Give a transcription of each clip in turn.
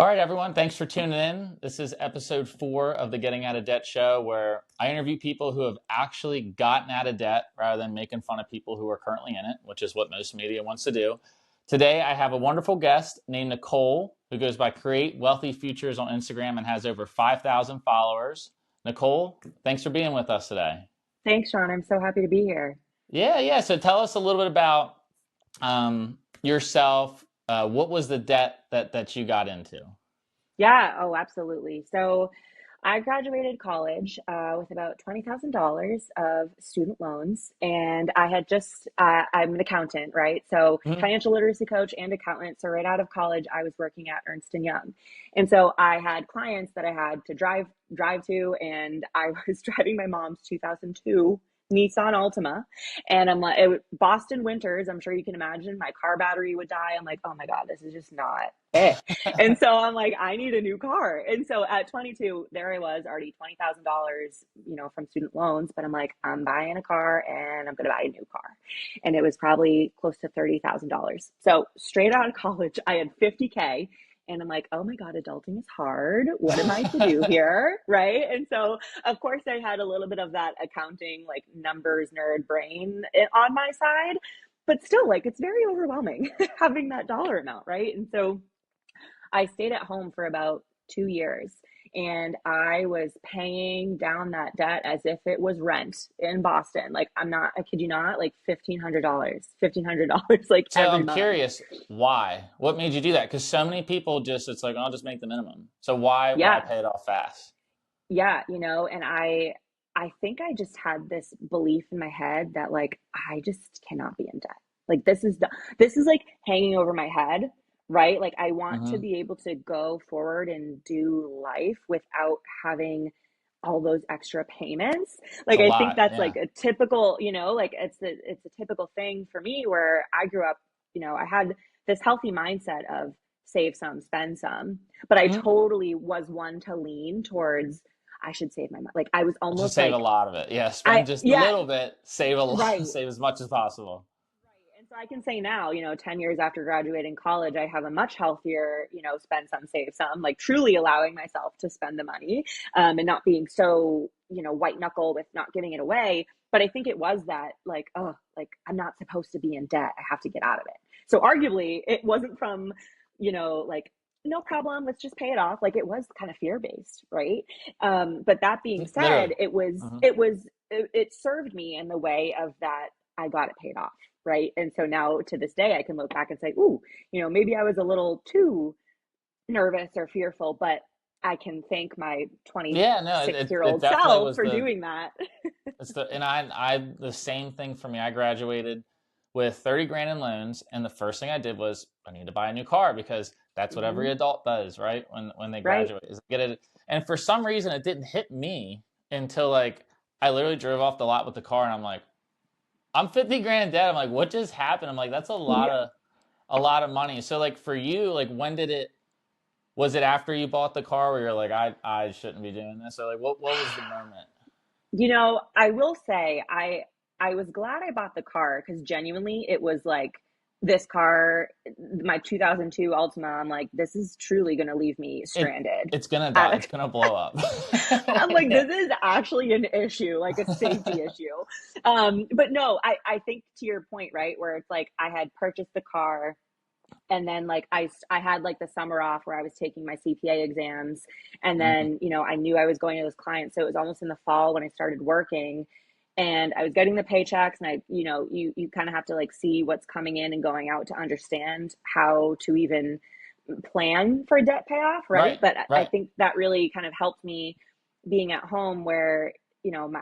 All right, everyone. Thanks for tuning in. This is episode 4 of the Getting Out of Debt show, where I interview people who have actually gotten out of debt rather than making fun of people who are currently in it, which is what most media wants to do. Today, I have a wonderful guest named Nicole, who goes by Create Wealthy Futures on Instagram and has over 5,000 followers. Nicole, thanks for being with us today. Thanks, Sean. I'm so happy to be here. Yeah. So tell us a little bit about yourself. What was the debt that you got into? Yeah, oh, absolutely. So I graduated college with about $20,000 of student loans, and I had I'm an accountant, right? So Mhm. financial literacy coach and accountant. So right out of college, I was working at Ernst and Young. And so I had clients that I had to drive to, and I was driving my mom's 2002 Nissan Altima. And I'm like, Boston winters, I'm sure you can imagine, my car battery would die. I'm like, oh my God, this is just not it. And so I'm like, I need a new car. And so at 22, there I was already $20,000, from student loans. But I'm like, I'm buying a car and I'm going to buy a new car. And it was probably close to $30,000. So straight out of college, I had 50K. And I'm like, oh my God, adulting is hard. What am I to do here? Right. And so, of course, I had a little bit of that accounting, like numbers nerd brain on my side. But still, like, it's very overwhelming having that dollar amount. Right. And so, I stayed at home for about 2 years and I was paying down that debt as if it was rent in Boston. Like, I kid you not, like $1,500, like So every I'm month. curious, why? What made you do that? Because so many people just, it's like, I'll just make the minimum. So why Yeah. pay it off fast? Yeah. And I think I just had this belief in my head that like, I just cannot be in debt. Like, this is like hanging over my head, right? Like, I want to Hmm. be able to go forward and do life without having all those extra payments. It's Like, a I think lot. that's Yeah. like a typical, like it's a typical thing for me where I grew up, I had this healthy mindset of save some, spend some, but I Hmm. totally was one to lean towards I should save my money. Like, I was Just almost save a like lot of it. Yeah. Spend just a yeah, little bit, save a lot, right. save as much as possible. Right. And so I can say now, 10 years after graduating college, I have a much healthier, spend some, save some, like truly allowing myself to spend the money, and not being so, white knuckle with not giving it away. But I think it was that, like, oh, like, I'm not supposed to be in debt. I have to get out of it. So arguably, it wasn't from, like, no problem, let's just pay it off. Like, it was kind of fear based, right? But that being said, Literally. it was, Hmm. it was, it served me in the way of that I got it paid off, right? And so now to this day, I can look back and say, ooh, maybe I was a little too nervous or fearful, but I can thank my Yeah. No, 26 year it old definitely self was for doing that. and the same thing for me. I graduated with 30 grand in loans, and the first thing I did was I need to buy a new car because that's what every Hmm. adult does, right? When they Right. graduate, is get it. And for some reason, it didn't hit me until like I literally drove off the lot with the car, and I'm like, I'm 50 grand in debt. I'm like, what just happened? I'm like, that's Yeah. a lot of money. So like for you, like when did it? Was it after you bought the car where you're like, I shouldn't be doing this? Or like, what was the moment? I will say I was glad I bought the car because genuinely it was like this car, my 2002 Altima. I'm like, this is truly going to leave me It stranded. it's gonna die. At It's gonna blow up. I'm like, Yeah. this is actually an issue, like a safety issue. But no, I think to your point, right, where it's like I had purchased the car and then like I had like the summer off where I was taking my CPA exams, and Mhm. then I knew I was going to those clients, so it was almost in the fall when I started working, and I was getting the paychecks, and you kind of have to like see what's coming in and going out to understand how to even plan for debt payoff, right? Right, But I right. think that really kind of helped me being at home where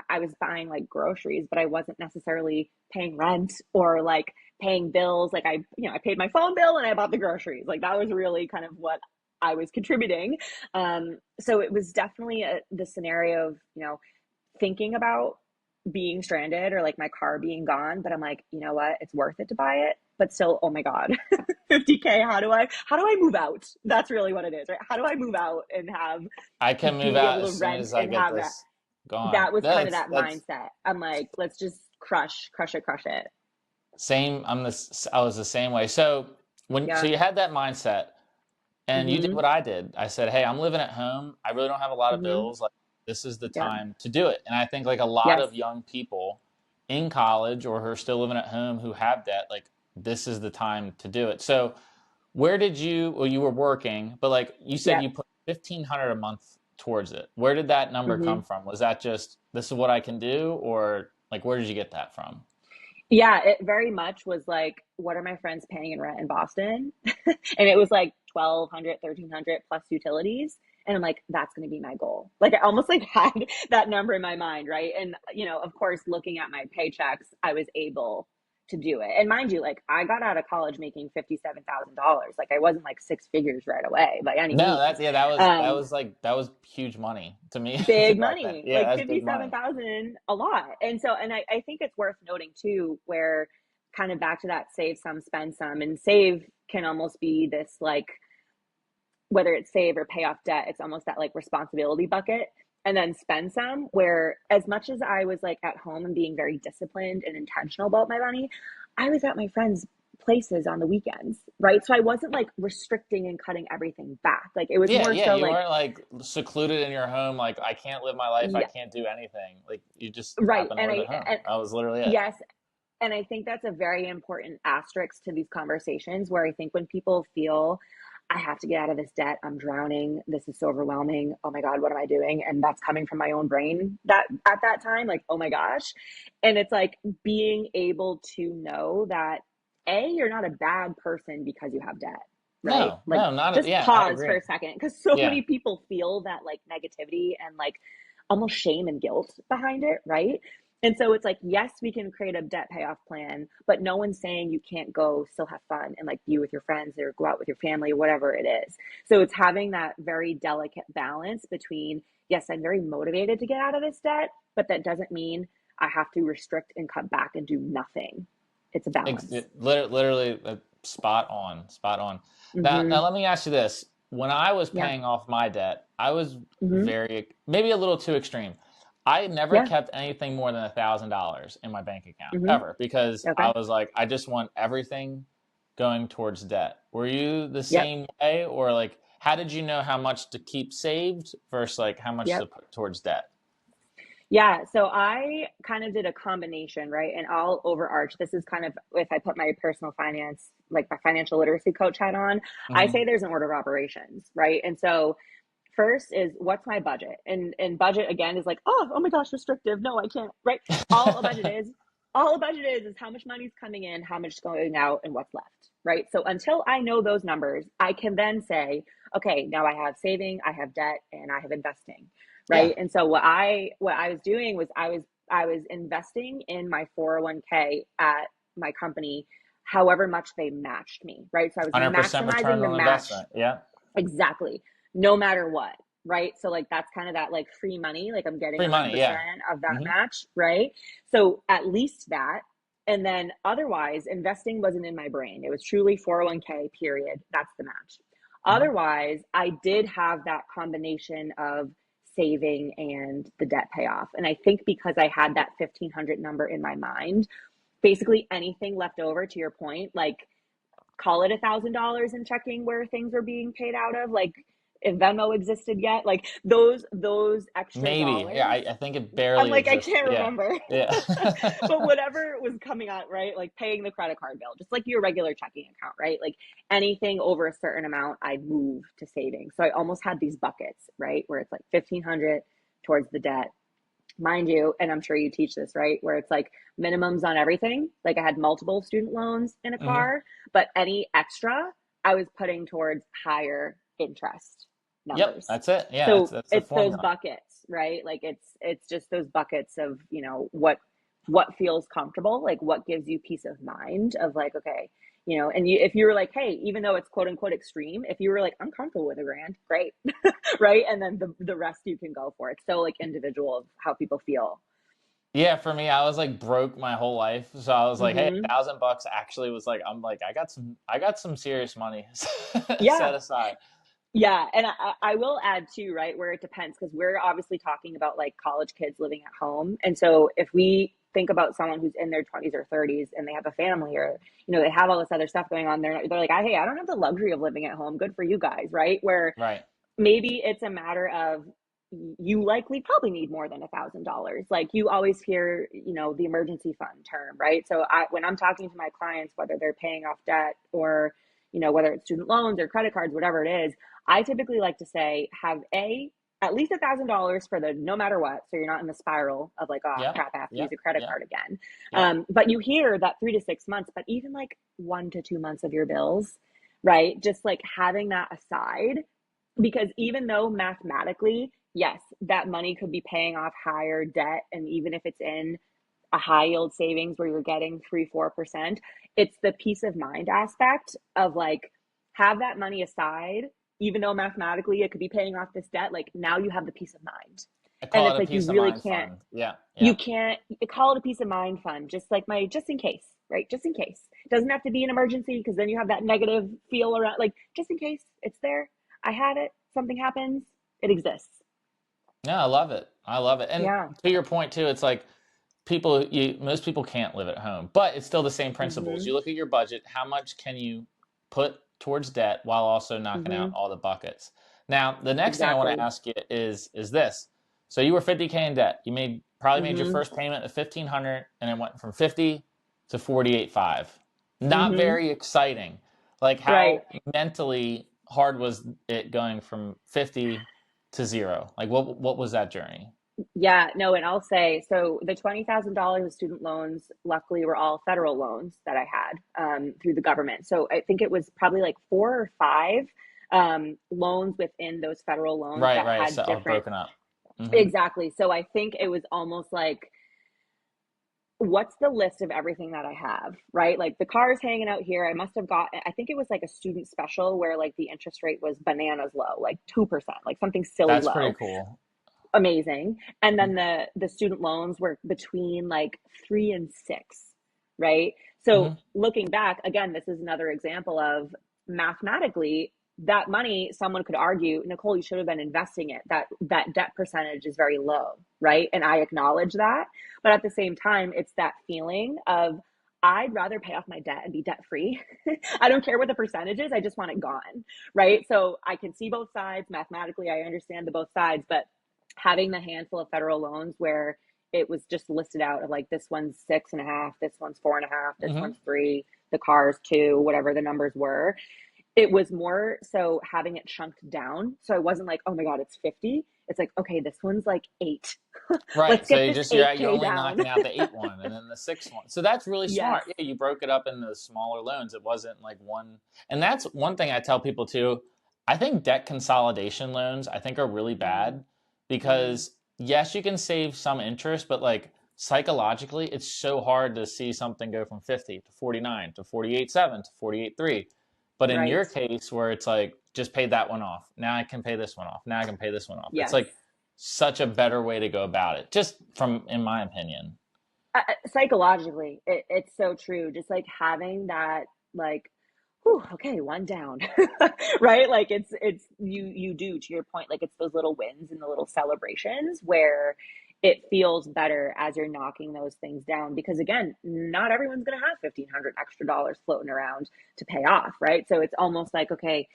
I was buying like groceries, but I wasn't necessarily paying rent or like paying bills. Like I paid my phone bill and I bought the groceries. Like that was really kind of what I was contributing. So it was definitely the scenario of thinking about being stranded or like my car being gone, but I'm like, you know what, it's worth it to buy it. But still, oh my God, 50K, how do I move out? That's really what it is, right? How do I move out and have I can move be out able as to soon rent as I and get have that? this gone. That was kind of that That's mindset. I'm like, let's just crush it. same. I was the same way. So Yeah. you had that mindset, And you did Mhm. what I did. I said, "Hey, I'm living at home. I really don't have a lot of Mhm. bills. Like, this is the Yeah. time to do it." And I think like a lot Yes. of young people in college or who are still living at home who have debt, like this is the time to do it. So, where did you? Well, you were working, but like you said, Yeah. you put 1,500 a month towards it. Where did that number come Mhm. from? Was that just this is what I can do, or like where did you get that from? Yeah, it very much was like, what are my friends paying in rent in Boston? And it was like 1,200, 1,300 plus utilities. And I'm like, that's going to be my goal. Like I almost like had that number in my mind, right? And of course, looking at my paychecks, I was able to do it. And mind you, like I got out of college making $57,000. Like I wasn't like six figures right away by any No, means. that yeah, that Um, was like that was huge money to me big back then. money, Yeah, like that's big money. 57,000, a lot. And so, and I think it's worth noting too, where kind of back to that save some, spend some, and save can almost be this like, whether it's save or pay off debt, it's almost that like responsibility bucket. And then spend some, where as much as I was like at home and being very disciplined and intentional about my money, I was at my friends' places on the weekends, right? So I wasn't like restricting and cutting everything back. Like it was Yeah, more yeah, so you like, weren't like secluded in your home, like I can't live my life, I yeah, can't do anything. Like you just right. happen to And live I, at home. and That was literally it. yes, and I think that's a very important asterisk to these conversations, where I think when people feel, I have to get out of this debt, I'm drowning, this is so overwhelming, oh my God, what am I doing? And that's coming from my own brain that at that time, like, oh my gosh. And it's like being able to know that you're not a bad person because you have debt, right? No, Like no, not just yeah, I pause for agree. a second, because so Yeah. many people feel that like negativity and like almost shame and guilt behind it, right? And so it's like, yes, we can create a debt payoff plan, but no one's saying you can't go still have fun and like be with your friends or go out with your family, whatever it is. So it's having that very delicate balance between, yes, I'm very motivated to get out of this debt, but that doesn't mean I have to restrict and cut back and do nothing. It's a balance. Literally spot on, spot on. Now Mm-hmm. let me ask you this. When I was Yeah. paying off my debt, I was Mm-hmm. very, maybe a little too extreme. I never Yeah. kept anything more than $1,000 in my bank account Mm-hmm. ever because I Okay. was like, I just want everything going towards debt. Were you the Yep. same way, or like, how did you know how much to keep saved versus like how much to Yep. put towards debt? Yeah, so I kind of did a combination, right? And I'll overarch. This is kind of if I put my personal finance, like my financial literacy coach hat on, I Hmm. say there's an order of operations, right? And so first is what's my budget? And budget again is like, oh my gosh, restrictive. No, I can't, right? All a budget is, all a budget is how much money's coming in, how much is going out, and what's left, right? So until I know those numbers, I can then say, okay, now I have saving, I have debt, and I have investing, Yeah, right? And so what I was doing was I was investing in my 401k at my company, however much they matched me, right? So I was 100% maximizing return the on match. investment. Yeah, Exactly. No matter what, right? So like that's kind of that like free money, like I'm getting free money. 100% Yeah. of that Hmm. match, right? So at least that. And then otherwise, investing wasn't in my brain. It was truly 401k, period. That's the match. Hmm. Otherwise, I did have that combination of saving and the debt payoff. And I think because I had that 1,500 number in my mind, basically anything left over, to your point, like call it $1,000 in checking where things are being paid out of, like if Venmo existed yet, like those extra Maybe. Yeah, dollars. I think it I'm barely like, I existed. can't Yeah. remember. Yeah. But whatever was coming out, right? Like paying the credit card bill, just like your regular checking account, right? Like anything over a certain amount, I move to savings. So I almost had these buckets, right? Where it's like 1,500 towards the debt, mind you, and I'm sure you teach this, right? Where it's like minimums on everything. Like I had multiple student loans in a Hmm. car, but any extra I was putting towards higher interest Yep, numbers. that's it. Yeah, So that's the it's those formula. buckets, right? Like it's just those buckets of, what feels comfortable, like what gives you peace of mind of like, okay, and if you were like, hey, even though it's quote unquote extreme, if you were like, I'm comfortable with a grand, great. Right? And then the rest you can go for. It's so like individual of how people feel. Yeah, for me, I was like broke my whole life, so I was like, hey, Hmm. $1,000 actually was like, I'm like, I got some serious money Yeah. set aside. Yeah. And I will add too, right, where it depends, because we're obviously talking about like college kids living at home. And so if we think about someone who's in their 20s or 30s and they have a family, or, you know, they have all this other stuff going on. They're like, hey, I don't have the luxury of living at home. Good for you guys, right? Where Right. maybe it's a matter of, you likely probably need more than $1,000. Like, you always hear, you know, the emergency fund term, right? So when I'm talking to my clients, whether they're paying off debt or, you know, whether it's student loans or credit cards, whatever it is, I typically like to say, have at least $1,000 for the no matter what, so you're not in the spiral of like, oh Yep. crap, I have to use Yep. a credit Yep. card again. Yep. But you hear that 3 to 6 months, but even like 1 to 2 months of your bills, right? Just like having that aside, because even though mathematically, yes, that money could be paying off higher debt, and even if it's in a high yield savings where you're getting 3-4%, it's the peace of mind aspect of like, have that money aside, even though mathematically it could be paying off this debt. Like, now you have the peace of mind. I And call it's it a like, you peace of really mind can't, fund. Yeah. you Yeah. can't call it a peace of mind fund, just like my just in case, right? Just in case. It doesn't have to be an emergency, because then you have that negative feel around, like, just in case it's there. I have it, something happens, it exists. Yeah, I love it. I love it. And Yeah. to your point too, it's like most people can't live at home, but it's still the same principles. Mm-hmm. You look at your budget, how much can you put towards debt while also knocking out Mm-hmm. all the buckets? Now, the next thing I want to Exactly. ask you is this. So you were 50K in debt. You probably made your Mm-hmm. first payment of 1,500, and it went from 50 to 48.5. Not Mm-hmm. very exciting. Like, Right. how mentally hard was it going from 50 to zero? Like, what was that journey? Yeah, no, and I'll say, so the $20,000 of student loans, luckily, were all federal loans that I had through the government. So I think it was probably like 4 or 5 loans within those federal loans Right, that right. had So all different, broken up. Hmm. exactly. So I think it was almost like, what's the list of everything that I have, right? Like, the car's hanging out here. I must have got, I think it was like a student special where like the interest rate was bananas low, like 2%, like something silly That's pretty low. cool. Amazing. And then the student loans were between like 3 and 6, right? So Hmm. looking back, again, this is another example of, mathematically, that money, someone could argue, Nicole, you should have been investing it. That debt percentage is very low, right? And I acknowledge that. But at the same time, it's that feeling of, I'd rather pay off my debt and be debt free. I don't care what the percentage is. I just want it gone, right? So I can see both sides. Mathematically, I understand the both sides, but having the handful of federal loans where it was just listed out of like, this one's 6.5, this one's 4.5, this Hmm. one's 3, the car's 2, whatever the numbers were. It was more so having it chunked down. So I wasn't like, oh my God, it's 50. It's like, okay, this one's like 8. Right. Let's So get this you're 8K only down. knocking out the eight one and then the six one. So that's really Yes. smart. Yeah, you broke it up into smaller loans. It wasn't like one. And that's one thing I tell people too. I think debt consolidation loans I think are really Mm, bad mm, because yes, you can save some interest, but like psychologically, it's so hard to see something go from 50 to 49 to 48.7 to 48.3. But in right. your case, where it's like just paid that one off, now I can pay this one off. Now I can pay this one off. It's Yes. like such a better way to go about it, just from in my opinion. Psychologically, it's so true. Just like having that, like, whew, okay, one down, right? Like, you do, to your point, like, it's those little wins and the little celebrations where it feels better as you're knocking those things down. Because again, not everyone's going to have 1,500 extra dollars floating around to pay off, right? So it's almost like, okay,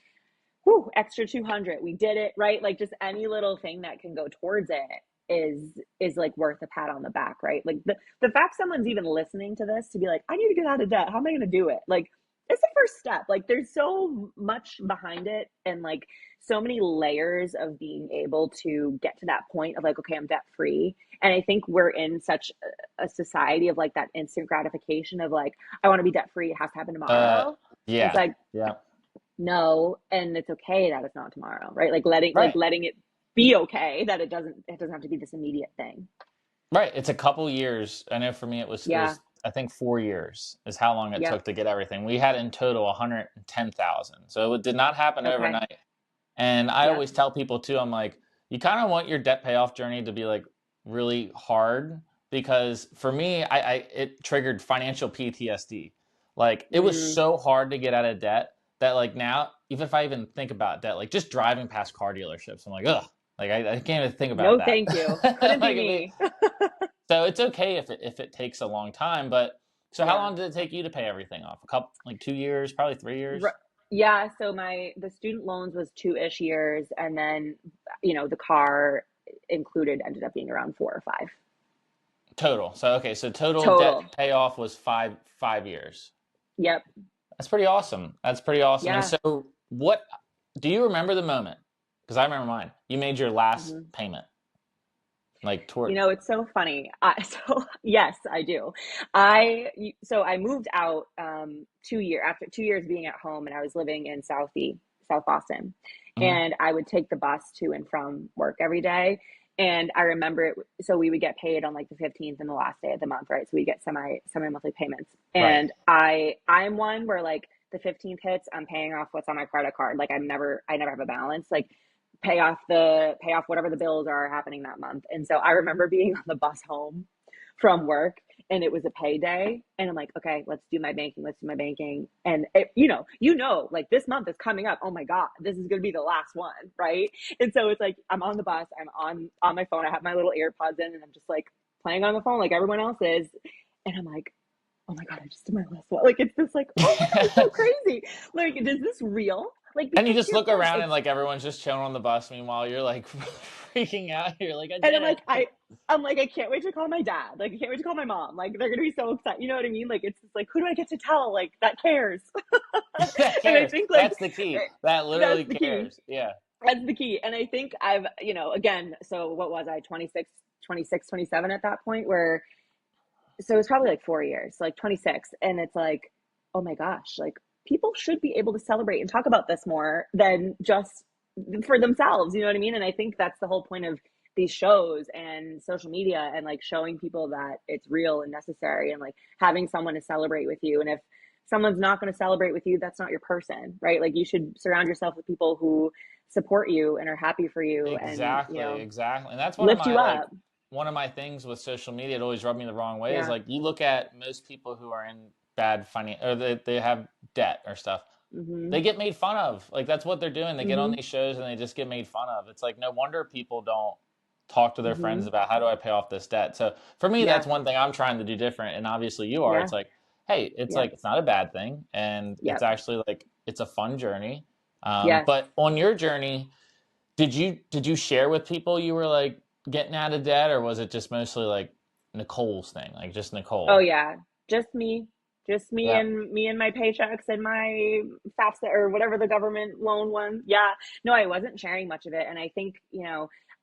whew, extra 200, we did it, right? Like, just any little thing that can go towards it is like worth a pat on the back, right? Like, the fact someone's even listening to this to be like, I need to get out of debt, how am I going to do it? Like, it's the first step. Like, there's so much behind it, and like, so many layers of being able to get to that point of like, okay, I'm debt free. And I think we're in such a society of like that instant gratification of like, I want to be debt free, it has to happen Uh, tomorrow. And it's yeah, like, yeah, no, and it's okay that it's not tomorrow, right? Like, right, letting it be okay that it doesn't have to be this immediate thing. right. It's a couple years. I know for me, it Yeah. was I think 4 years is how long it Yep. took to get everything. We had in total 110,000, so it did not happen Okay. overnight. And I Yep. always tell people too, I'm like, you kind of want your debt payoff journey to be like really hard because for me, it triggered financial PTSD. Like it was Mm. so hard to get out of debt that like now, even if I even think about debt, like just driving past car dealerships, I'm like, ugh, like I can't even think about No, that. thank you. Couldn't be Like me. So it's okay if it takes a long time, but so how Yeah. long did it take you to pay everything off? A couple, like 2 years, probably 3 years? Yeah, so the student loans was 2-ish years, and then the car included ended up being around 4 or 5 Total. So okay, so total debt total. payoff was five years. Yep. That's pretty awesome. That's pretty awesome. And Yeah. so what do you remember the moment? Because I remember mine. You made your last hmm payment. Like toward It's so funny. So yes, I do. I moved out 2 year after 2 years being at home, and I was living in South Boston, Mhm. and I would take the bus to and from work every day. And I remember it. So we would get paid on like the 15th and the last day of the month, right? So we get semi monthly payments. Right. And I'm one where like the 15th hits, I'm paying off what's on my credit card. Like I never have a balance. Like pay off whatever the bills are happening that month. And so I remember being on the bus home from work, and it was a payday, and I'm like, okay, let's do my banking. And like this month is coming up. Oh my God, this is going to be the last one. Right. And so it's like, I'm on the bus, I'm on my phone. I have my little AirPods in, and I'm just like playing on the phone like everyone else is. And I'm like, oh my God, I just did my last one. Like, it's just like, oh my God, it's so crazy. Like, is this real? Like, And you because to just your look point, around and it's, like everyone's just chilling on the bus. Meanwhile, you're like freaking out. You're like, I and did it. I'm like, I can't wait to call my dad. Like, I can't wait to call my mom. Like, they're gonna be so excited. You know what I mean? Like, it's just like, who do I get to tell? Like, that cares. That And I cares. think like That's the key. That that's literally the key. cares. Yeah. That's the key. And I think I've, again, so what was I, 26, 27 at that point, where so it's probably like 4 years, so like 26. And it's like, oh my gosh, like people should be able to celebrate and talk about this more than just for themselves. You know what I mean? And I think that's the whole point of these shows and social media, and like showing people that it's real and necessary, and like having someone to celebrate with you. And if someone's not going to celebrate with you, that's not your person, right? Like you should surround yourself with people who support you and are happy for you, and Exactly. Exactly. And that's lift you up. one of my things with social media. It always rubbed me the wrong way. Is Yeah. like you look at most people who are in bad financial or they have debt or stuff. hmm They get made fun of. Like that's what they're doing. They get on hmm these shows and they just get made fun of. It's like no wonder people don't talk to their friends hmm about how do I pay off this debt. So for me, yeah. that's one thing I'm trying to do different. And obviously you are. Yeah. It's like, hey, it's Yeah. like it's not a bad thing, and it's Yep. actually like it's a fun journey. Yes. But on your journey, did you share with people you were like getting out of debt, or was it just mostly like Nicole's thing, like just Oh Nicole? yeah. Just me. Just me Yeah. and my paychecks and my FAFSA or whatever the government loan one. Yeah. No, I wasn't sharing much of it. And I think,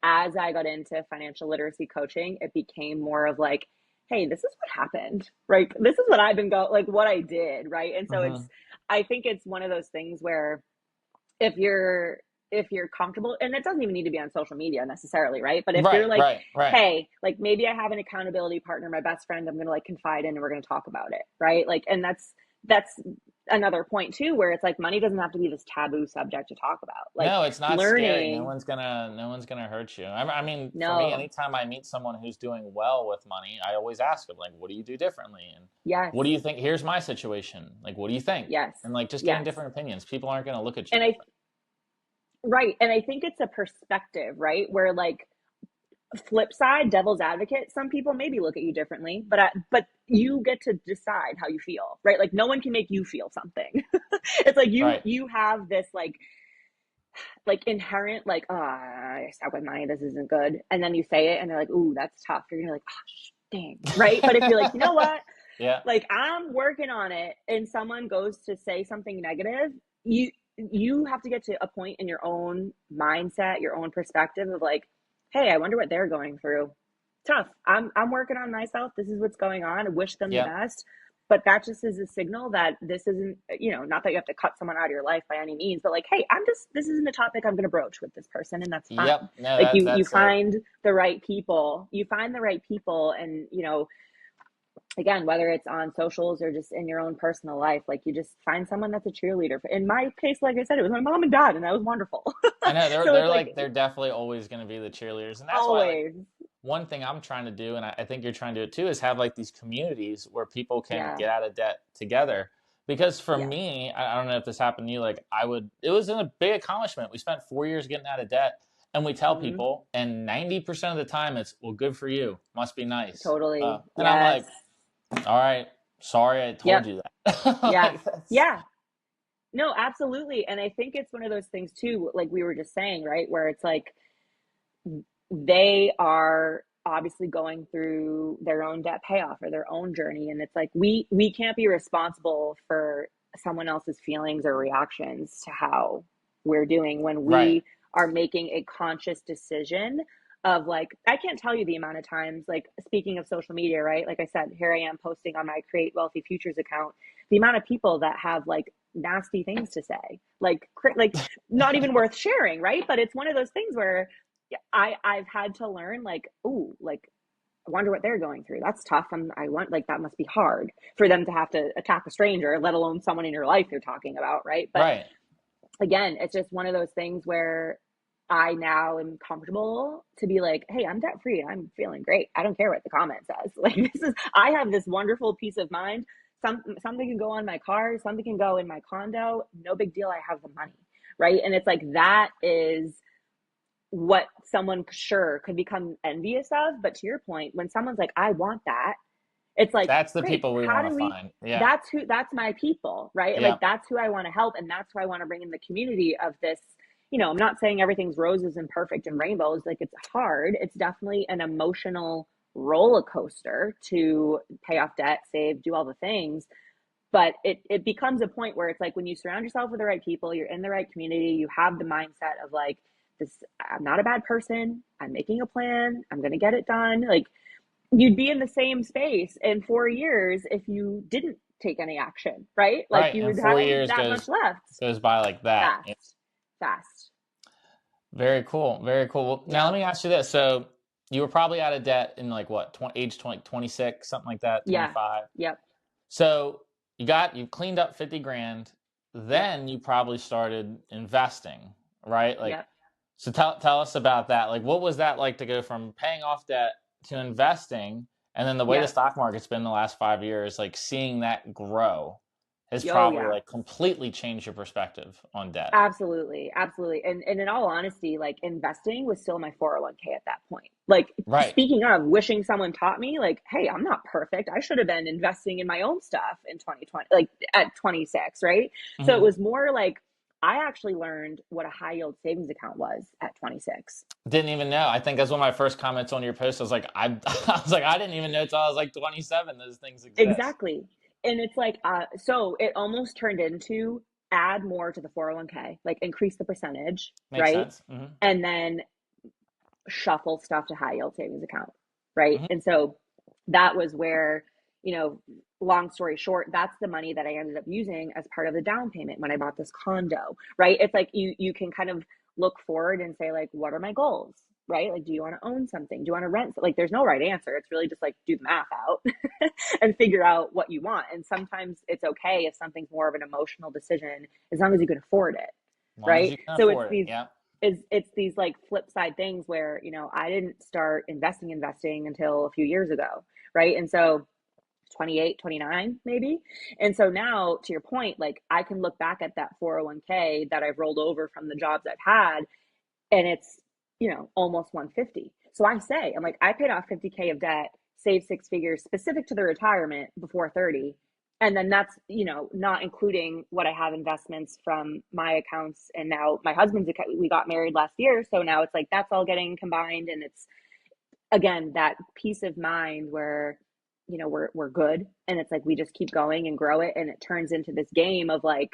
as I got into financial literacy coaching, it became more of like, hey, this is what happened. Right. This is what I've been like what I did. Right. And so Hmm. I think it's one of those things where if you're comfortable, and it doesn't even need to be on social media necessarily, right? But if you're Right, like, right, right. hey, like maybe I have an accountability partner, my best friend, I'm gonna like confide in, and we're gonna talk about it, right? Like, and that's another point too, where it's like money doesn't have to be this taboo subject to talk about. Like No, it's not scary. No learning. one's gonna no one's gonna hurt you. I mean, for me, No. anytime I meet someone who's doing well with money, I always ask them like, "What do you do differently?" And Yes. what do you think? Here's my situation. Like, what do you think? Yes. And like, just getting Yes. different opinions. People aren't gonna look at you And I different. right. And I think it's a perspective, right? Where like flip side, devil's advocate, some people maybe look at you differently, but you get to decide how you feel, right? Like no one can make you feel something. It's like Right. you have this like inherent like, oh, I suck with money, this isn't good, and then you say it and they're like, ooh, that's tough. You're gonna like, oh, dang, right? But if you're like, you know what, Yeah. like I'm working on it, and someone goes to say something negative, you have to get to a point in your own mindset, your own perspective of like, hey, I wonder what they're going through. Tough. I'm working on myself. This is what's going on. I wish them the Yeah. best. But that just is a signal that this isn't, not that you have to cut someone out of your life by any means, but like, hey, this isn't a topic I'm going to broach with this person, and that's fine. Yep. No, Like you that's it. find the right people, and again, whether it's on socials or just in your own personal life, like you just find someone that's a cheerleader. In my case, like I said, it was my mom and dad, and that was wonderful. I know they're So they're it's like like they're definitely always going to be the cheerleaders, and that's why like always. one thing I'm trying to do, and I think you're trying to do it too, is have like these communities where people can Yeah. get out of debt together. Because for Yes. me, I don't know if this happened to you, like it was a big accomplishment. We spent 4 years getting out of debt, And we tell Hmm. people, and 90% of the time it's, well, good for you. Must be nice. Totally. And I'm Yes. like, all right, sorry I told Yep. you that. Yeah. Like, that's Yeah. No, absolutely. And I think it's one of those things too, like we were just saying, right? Where it's like they are obviously going through their own debt payoff or their own journey. And it's like we can't be responsible for someone else's feelings or reactions to how we're doing when right. we are making a conscious decision of like, I can't tell you the amount of times, like speaking of social media, right? Like I said, here I am posting on my Create Wealthy Futures account, the amount of people that have like nasty things to say, like not even worth sharing, right? But it's one of those things where I've had to learn like, oh, like I wonder what they're going through. That's tough. And I want like that must be hard for them to have to attack a stranger, let alone someone in your life you're talking about, right? But Right. again, it's just one of those things where I now am comfortable to be like, hey, I'm debt free. I'm feeling great. I don't care what the comment says. Like this is I have this wonderful peace of mind. Something can go on my car, something can go in my condo. No big deal. I have the money. Right. And it's like that is what someone sure could become envious of. But to your point, when someone's like, I want that, it's like, That's the great. people we How want do to we? find. Yeah. That's my people, right? Yeah. Like, that's who I want to help. And that's who I want to bring in the community of this. You know, I'm not saying everything's roses and perfect and rainbows. Like, it's hard. It's definitely an emotional roller coaster to pay off debt, save, do all the things. But it becomes a point where it's like when you surround yourself with the right people, you're in the right community, you have the mindset of like, this, I'm not a bad person. I'm making a plan. I'm going to get it done. Like, you'd be in the same space in 4 years if you didn't take any action, right? Like Right. you And would four have years that much left. goes by like that. Yeah. Fast, fast. Very cool. Very cool. Well, now let Yep. me ask you this. So you were probably out of debt in like what, age 20, 26, something like that, Yeah. 25. Yep. So you cleaned up 50 grand. Yep. Then you probably started investing, right? Like, Yep. so tell us about that. Like, what was that like to go from paying off debt to investing? And then the way the Yep. stock market's been the last 5 years, like seeing that grow has Yo, probably yeah. like completely changed your perspective on debt. Absolutely, absolutely. And in all honesty, like investing was still my 401k at that point. Like Right. speaking of wishing someone taught me, like, hey, I'm not perfect. I should have been investing in my own stuff in 2020, like at 26, right? So it Hmm. was more like I actually learned what a high yield savings account was at 26. Didn't even know. I think that's one of my first comments on your post. I was like, I was like, I didn't even know till I was like 27 those things exist. Exactly. And it's like, so it almost turned into add more to the 401k, like increase the percentage, Makes right? sense. Hmm. And then shuffle stuff to high yield savings account, right? Hmm. And so that was where, you know, long story short, that's the money that I ended up using as part of the down payment when I bought this condo, right? It's like you can kind of look forward and say like, what are my goals? Right? Like, do you want to own something? Do you want to rent? Like, there's no right answer. It's really just like do the math out and figure out what you want. And sometimes it's okay if something's more of an emotional decision as long as you can afford it, As long as right? you can So it's afford it. these Yeah. it's these like flip side things where, you know, I didn't start investing until a few years ago, right? And so 28, 29 maybe. And so now to your point, like I can look back at that 401k that I've rolled over from the jobs I've had and it's, you know, almost 150. So I say, I'm like, I paid off 50k of debt, saved six figures specific to the retirement before 30. And then that's, you know, not including what I have investments from my accounts and now my husband's account. We got married last year. So now it's like that's all getting combined. And it's again that peace of mind where, you know, we're good. And it's like we just keep going and grow it. And it turns into this game of like,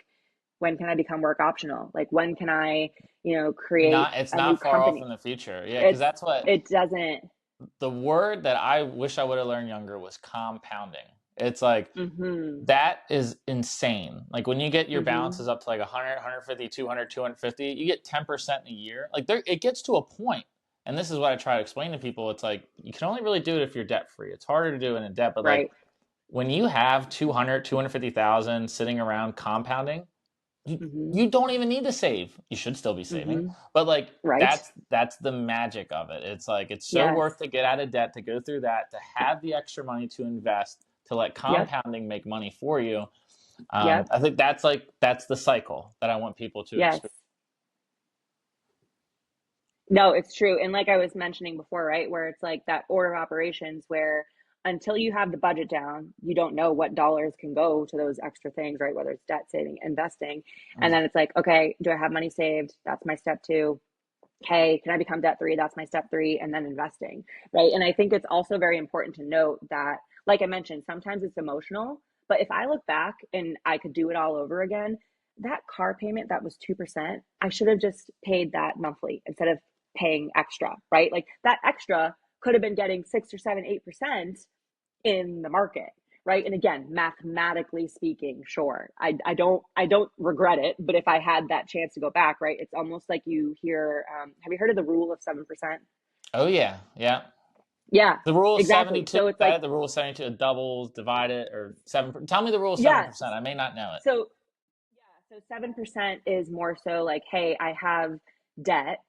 when can I become work optional? Like when can I, you know, create It's a new not far off company? in the future. Yeah, because It's that's what it doesn't. the word that I wish I would have learned younger was compounding. It's like Mm-hmm. that is insane. Like when you get your Mm-hmm. balances up to like 100, 150, 200, 250, you get 10% in a year. Like there, it gets to a point, and this is what I try to explain to people. It's like you can only really do it if you're debt free. It's harder to do in a debt, but like Right. when you have 200, 250,000 sitting around compounding, you Mm-hmm. you don't even need to save. You should still be saving, Mm-hmm. but like Right. that's the magic of it. It's like it's so Yes. worth to get out of debt, to go through that, to have the extra money to invest, to let Yep. compounding make money for you. Yep. I think that's the cycle that I want people to Yes. experience. No, it's true. And like I was mentioning before, right, where it's like that order of operations where until you have the budget down, you don't know what dollars can go to those extra things, right? Whether it's debt saving, investing. And then it's like, okay, do I have money saved? That's my step two. Hey, can I become debt free? That's my step three, and then investing, right? And I think it's also very important to note that, like I mentioned, sometimes it's emotional, but if I look back and I could do it all over again, that car payment that was 2%, I should have just paid that monthly instead of paying extra, right? Like that extra could have been getting 6 or 7, 8% in the market, right? And again, mathematically speaking, sure, I don't regret it, but if I had that chance to go back, right, it's almost like you hear, have you heard of the rule of 7%? Oh yeah, yeah. Yeah, The rule of exactly. 72, So it's like, that the rule of 72, doubles, divide it, or 7. Tell me the rule of yes. 7%. I may not know it. So yeah, so 7% is more so like, hey, I have debt,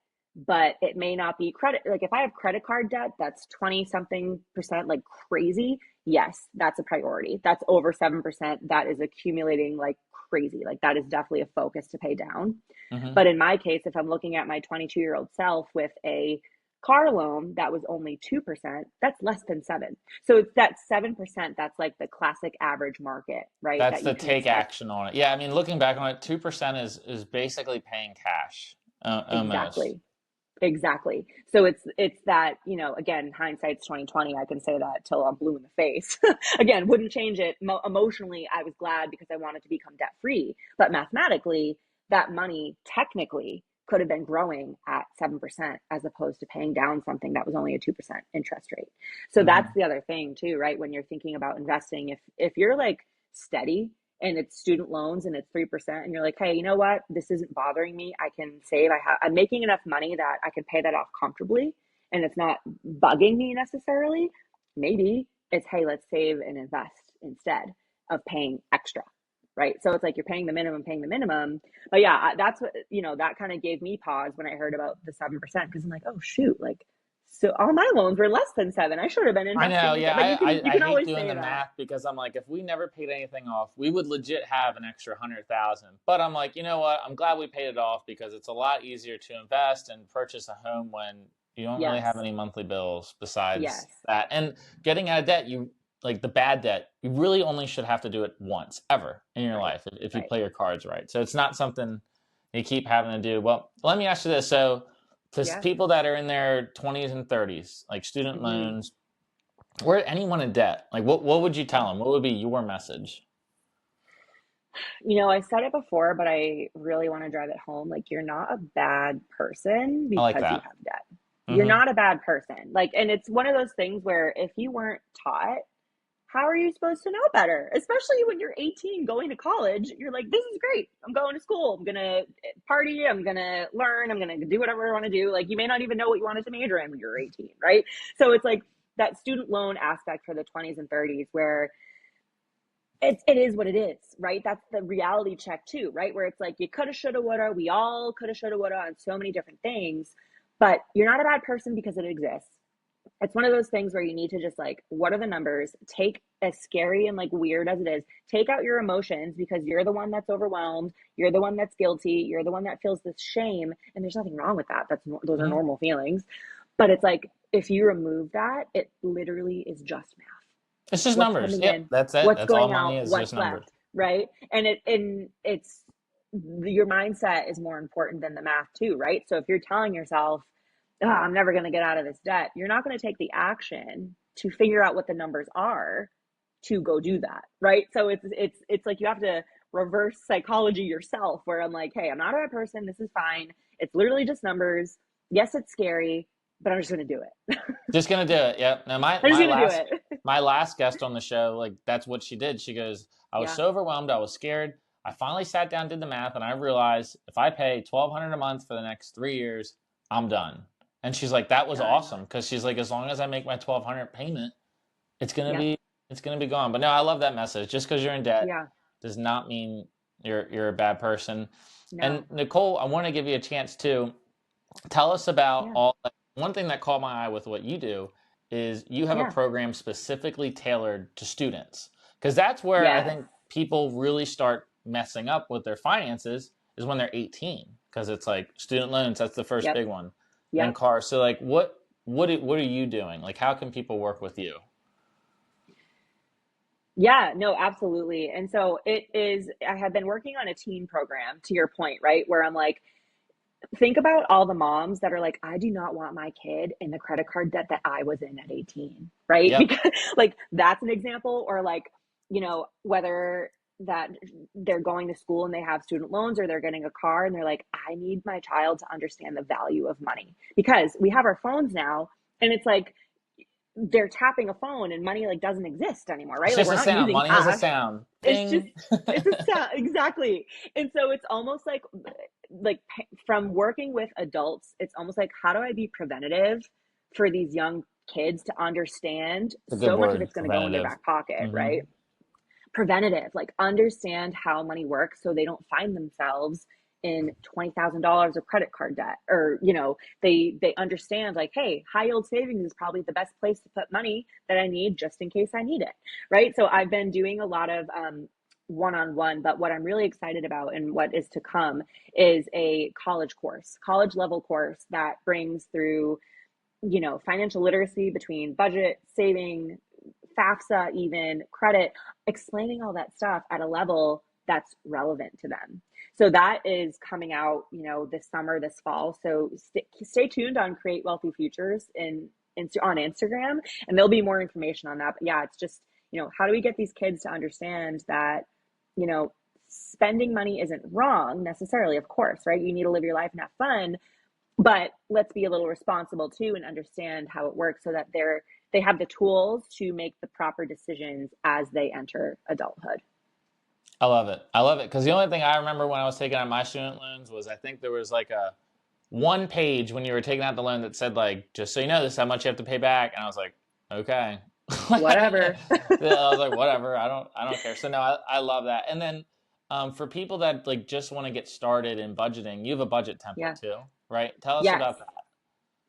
but it may not be credit. Like if I have credit card debt, that's 20 something percent, like crazy. Yes, that's a priority. That's over 7%. That is accumulating like crazy. Like that is definitely a focus to pay down. Hmm. But in my case, if I'm looking at my 22-year-old self with a car loan that was only 2%, that's less than seven. So it's that 7% that's like the classic average market, right? That's That the you can take expect. action on it. Yeah, I mean, looking back on it, 2% is basically paying cash, almost. Exactly. Exactly. So it's that, again, hindsight's 2020. I can say that till I'm blue in the face. Again, wouldn't change it. Emotionally, I was glad because I wanted to become debt free. But mathematically, that money technically could have been growing at 7% as opposed to paying down something that was only a 2% interest rate. So that's Hmm. the other thing too, right? When you're thinking about investing, if you're like steady and it's student loans and it's 3% and you're like, hey, you know what, this isn't bothering me, I can save, I'm making enough money that I can pay that off comfortably and it's not bugging me necessarily, maybe it's, hey, let's save and invest instead of paying extra, right? So it's like you're paying the minimum. But yeah, that's what, that kind of gave me pause when I heard about the 7%, because I'm like, oh shoot, like, so all my loans were less than seven. I should have been I know, investing yeah. instead. But you can you I can hate always doing say the that. math because I'm like, if we never paid anything off, we would legit have an extra 100,000. But I'm like, you know what? I'm glad we paid it off because it's a lot easier to invest and purchase a home when you don't really have Yes. any monthly bills besides Yes. that. And getting out of debt, you like the bad debt, you really only should have to do it once ever in your Right. life if you Right. play your cards right. So it's not something you keep having to do. Well, let me ask you this. So to Yeah. people that are in their 20s and 30s, like student Hmm. loans, or anyone in debt, like what would you tell Yeah. them? What would be your message? I said it before, but I really want to drive it home. Like, you're not a bad person I like because you that. have debt. You're Hmm. not a bad person. Like, and it's one of those things where if you weren't taught, how are you supposed to know better? Especially when you're 18 going to college, you're like, this is great. I'm going to school. I'm going to party. I'm going to learn. I'm going to do whatever I want to do. Like, you may not even know what you wanted to major in when you're 18, right? So it's like that student loan aspect for the 20s and 30s where it is what it is, right? That's the reality check too, right? Where it's like you coulda, shoulda, woulda. We all coulda, shoulda, woulda on so many different things, but you're not a bad person because it exists. It's one of those things where you need to just like, what are the numbers? Take, as scary and like weird as it is, take out your emotions because you're the one that's overwhelmed. You're the one that's guilty. You're the one that feels this shame, and there's nothing wrong with that. Those are Hmm. normal feelings. But it's like if you remove that, it literally is just math. It's just What's numbers. coming Yep, in, that's it. what's That's all going money out, is, just what's numbers. left, right? And it's your mindset is more important than the math too, right? So if you're telling yourself, oh, I'm never going to get out of this debt, you're not going to take the action to figure out what the numbers are to go do that, right? So it's like you have to reverse psychology yourself, where I'm like, hey, I'm not a bad person, this is fine, it's literally just numbers. Yes, it's scary, but I'm just going to do it. Just gonna do it. Yep. Now I'm just going to do it. my last guest on the show, like that's what she did. She goes, I was Yeah. so overwhelmed, I was scared. I finally sat down, did the math, and I realized if I pay 1,200 a month for the next 3 years, I'm done. And she's like, that was Done. awesome because she's like, as long as I make my 1,200 payment, it's gonna Yep. be it's gonna be gone. But no, I love that message. Just because you're in debt Yeah. does not mean you're a bad person. And No. Nicole, I want to give you a chance to tell us about Yeah. all. One thing that caught my eye with what you do is you have a Yeah. program specifically tailored to students, because that's where I Yes. think people really start messing up with their finances is when they're 18, because it's like student loans. That's the first Yep. big one. and Yep. cars. So like what are you doing? Like how can people work with you? Yeah, no, absolutely. And so it is, I have been working on a teen program to your point, right? Where I'm like, think about all the moms that are like, I do not want my kid in the credit card debt that I was in at 18, right? Yep. Because like that's an example, or like, whether that they're going to school and they have student loans, or they're getting a car and they're like, I need my child to understand the value of money, because we have our phones now, and it's like they're tapping a phone and money like doesn't exist anymore, It's right? Like just we're a not sound. using Money is a cash. sound. It's just, Ding. it's a sound, exactly. And so it's almost like from working with adults, it's almost like, how do I be preventative for these young kids to understand It's a good so much of word, it's going to go in their preventative. back pocket, Hmm. right? Preventative, like understand how money works so they don't find themselves in $20,000 of credit card debt, or they understand like, hey, high yield savings is probably the best place to put money that I need just in case I need it, right? So I've been doing a lot of one-on-one, but what I'm really excited about and what is to come is a college level course that brings through financial literacy between budget, saving, FAFSA, even credit, explaining all that stuff at a level that's relevant to them. So that is coming out, this summer, this fall. So stay tuned on Create Wealthy Futures on Instagram, and there'll be more information on that. But yeah, it's just, how do we get these kids to understand that, you know, spending money isn't wrong necessarily, of course, right? You need to live your life and have fun, but let's be a little responsible too and understand how it works so that they have the tools to make the proper decisions as they enter adulthood. I love it. I love it because the only thing I remember when I was taking out my student loans was I think there was like a one page when you were taking out the loan that said like, just so you know, this is how much you have to pay back, and I was like, okay. I Whatever. was like, whatever. I don't care. So no, I love that. And then for people that like just want to get started in budgeting, you have a budget template Yeah. too, right? Tell us Yes. about that.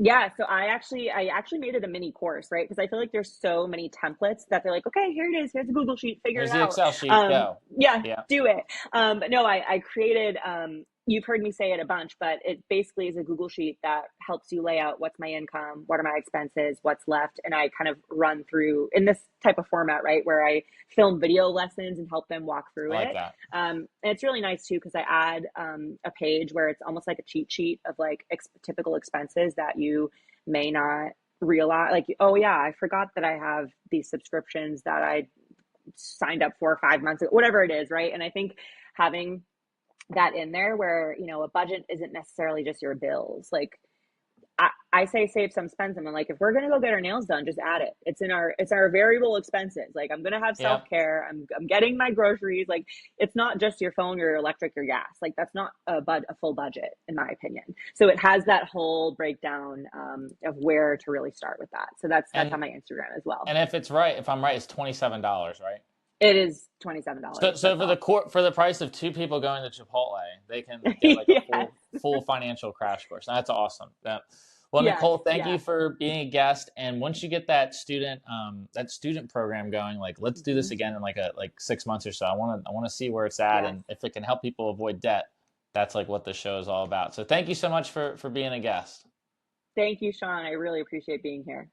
Yeah, so I actually made it a mini course, right? Because I feel like there's so many templates that they're like, okay, here it is, here's a Google sheet, figure Here's it the out. Excel sheet. Go. Yeah, Yeah. do it. But no, I created. You've heard me say it a bunch, but it basically is a Google sheet that helps you lay out what's my income, what are my expenses, what's left, and I kind of run through in this type of format, right, where I film video lessons and help them walk I through like it. that. And it's really nice too because I add a page where it's almost like a cheat sheet of like typical expenses that you may not realize, like, oh yeah, I forgot that I have these subscriptions that I signed up for 5 months ago, whatever it is, right? And I think having that in there where a budget isn't necessarily just your bills, like I say save some, spend some. And like, if we're gonna go get our nails done, just add it. It's our variable expenses. Like I'm gonna have self Yep. care. I'm getting my groceries. Like it's not just your phone, your electric, your gas. Like that's not a full budget in my opinion. So it has that whole breakdown of where to really start with that. So that's And on my Instagram as well. and if I'm right, it's $27, right? It is So, $27. so That's for the all. court for the price of two people going to Chipotle, they can get like a Yes. full financial crash course. That's awesome. Well, Yes. Nicole, thank you Yeah. for being a guest. And once you get that student program going, like let's do this Mhm. again in like 6 months or so. I want to see where it's at, Yes. and if it can help people avoid debt. That's like what the show is all about. So thank you so much for being a guest. Thank you, Sean. I really appreciate being here.